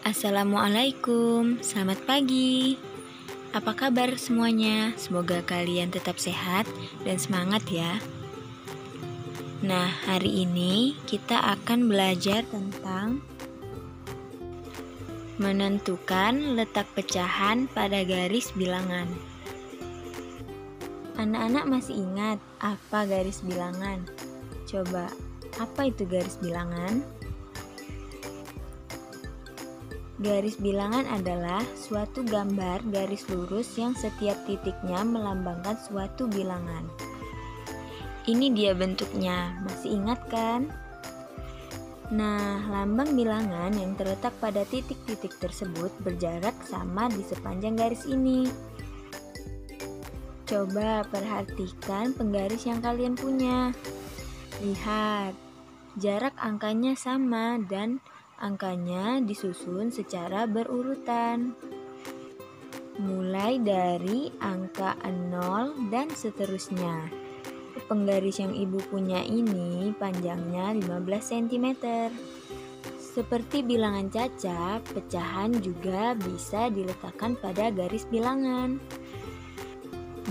Assalamualaikum, selamat pagi. Apa kabar semuanya? Semoga kalian tetap sehat dan semangat ya. Nah, hari ini kita akan belajar tentang menentukan letak pecahan pada garis bilangan. Anak-anak masih ingat apa garis bilangan? Coba, apa itu garis bilangan? Garis bilangan adalah suatu gambar garis lurus yang setiap titiknya melambangkan suatu bilangan. Ini dia bentuknya, masih ingat kan? Nah, lambang bilangan yang terletak pada titik-titik tersebut berjarak sama di sepanjang garis ini. Coba perhatikan penggaris yang kalian punya. Lihat, jarak angkanya sama dan angkanya disusun secara berurutan, mulai dari angka 0 dan seterusnya. Penggaris yang ibu punya ini panjangnya 15 cm. Seperti bilangan caca, pecahan juga bisa diletakkan pada garis bilangan.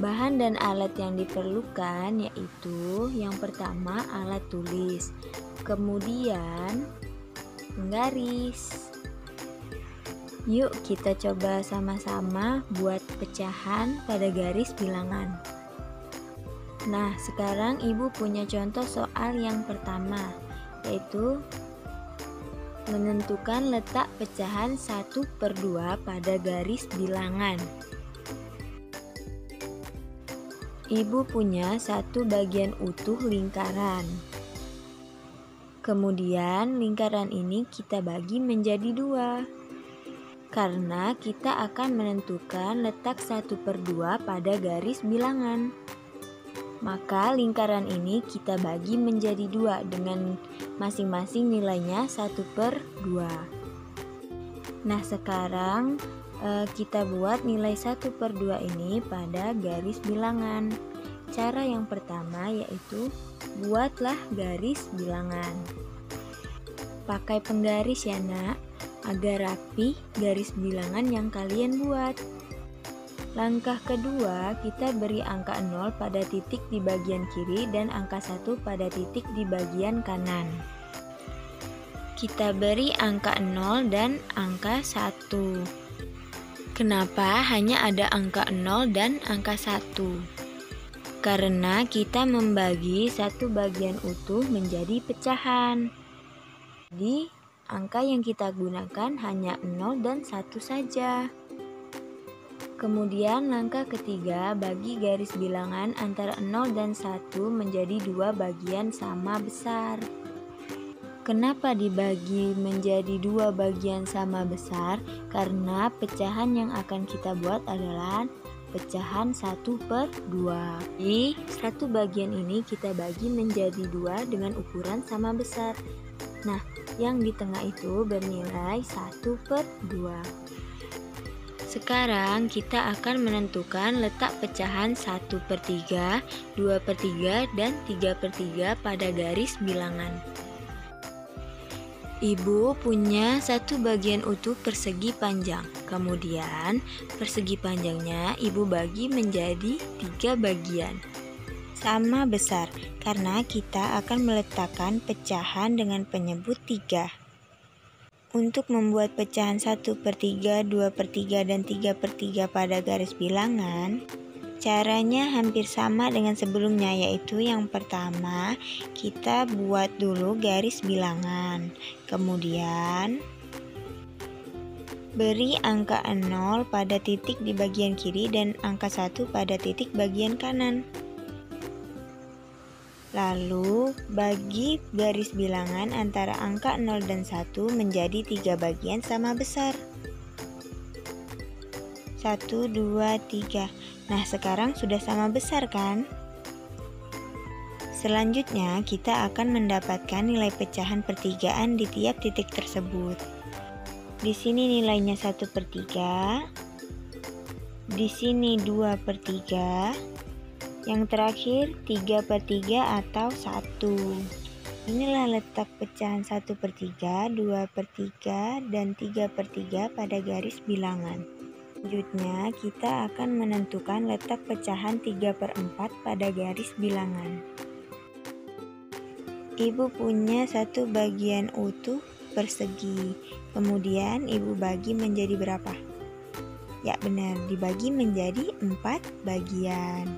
Bahan dan alat yang diperlukan yaitu yang pertama alat tulis, kemudian penggaris. Yuk kita coba sama-sama buat pecahan pada garis bilangan. Nah, sekarang ibu punya contoh soal yang pertama, yaitu menentukan letak pecahan 1/2 pada garis bilangan. Ibu punya satu bagian utuh lingkaran. Kemudian lingkaran ini kita bagi menjadi 2, karena kita akan menentukan letak 1/2 pada garis bilangan. Maka lingkaran ini kita bagi menjadi 2 dengan masing-masing nilainya 1/2. Nah, sekarang kita buat nilai 1/2 ini pada garis bilangan. Cara yang pertama yaitu buatlah garis bilangan. Pakai penggaris ya nak, agar rapi garis bilangan yang kalian buat. Langkah kedua, kita beri angka 0 pada titik di bagian kiri dan angka 1 pada titik di bagian kanan. Kita beri angka 0 dan angka 1. Kenapa hanya ada angka 0 dan angka 1? Karena kita membagi satu bagian utuh menjadi pecahan. Jadi, angka yang kita gunakan hanya 0 dan 1 saja. Kemudian langkah ketiga, bagi garis bilangan antara 0 dan 1 menjadi 2 bagian sama besar. Kenapa dibagi menjadi 2 bagian sama besar? Karena pecahan yang akan kita buat adalah pecahan 1/2. Di satu bagian ini kita bagi menjadi 2 dengan ukuran sama besar. Nah, yang di tengah itu bernilai 1/2. Sekarang kita akan menentukan letak pecahan 1/3, 2/3, dan 3/3 pada garis bilangan. Ibu punya satu bagian utuh persegi panjang. Kemudian persegi panjangnya ibu bagi menjadi 3 bagian sama besar, karena kita akan meletakkan pecahan dengan penyebut 3. Untuk membuat pecahan 1/3, 2/3, dan 3/3 pada garis bilangan, caranya hampir sama dengan sebelumnya, yaitu yang pertama kita buat dulu garis bilangan, kemudian beri angka 0 pada titik di bagian kiri dan angka 1 pada titik bagian kanan. Lalu bagi garis bilangan antara angka 0 dan 1 menjadi 3 bagian sama besar. 1, 2, 3. Nah, sekarang sudah sama besar kan? Selanjutnya, kita akan mendapatkan nilai pecahan pertigaan di tiap titik tersebut. Di sini nilainya 1/3, di sini 2/3, yang terakhir 3/3 atau 1. Inilah letak pecahan 1/3, 2/3, dan 3/3 pada garis bilangan. Selanjutnya, kita akan menentukan letak pecahan 3/4 pada garis bilangan. Ibu punya satu bagian utuh persegi. Kemudian ibu bagi menjadi berapa? Ya benar, dibagi menjadi 4 bagian.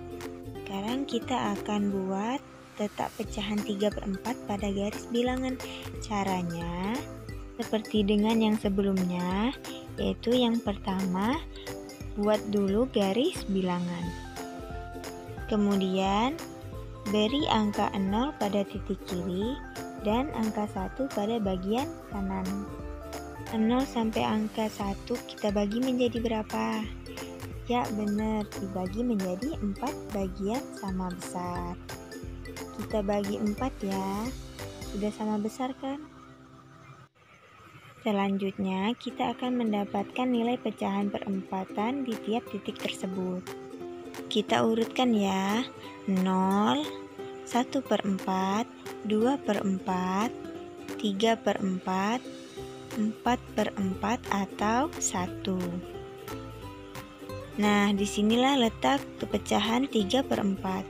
Sekarang kita akan buat letak pecahan 3/4 pada garis bilangan. Caranya seperti dengan yang sebelumnya, yaitu yang pertama buat dulu garis bilangan. Kemudian beri angka 0 pada titik kiri dan angka 1 pada bagian kanan. 0 sampai angka 1 kita bagi menjadi berapa? Ya benar, dibagi menjadi 4 bagian sama besar. Kita bagi 4 ya. Sudah sama besar kan? Selanjutnya, kita akan mendapatkan nilai pecahan perempatan di tiap titik tersebut. Kita urutkan ya. 0, 1/4, 2/4, 3/4, 4/4 atau 1. Nah, disinilah letak pecahan 3/4.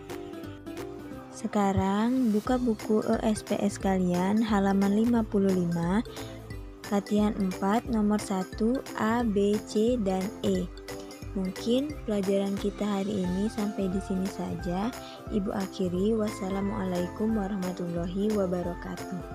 Sekarang buka buku ESPS kalian halaman 55, latihan 4 nomor 1 A, B, C, dan E. Mungkin pelajaran kita hari ini sampai di sini saja. Ibu akhiri, wassalamualaikum warahmatullahi wabarakatuh.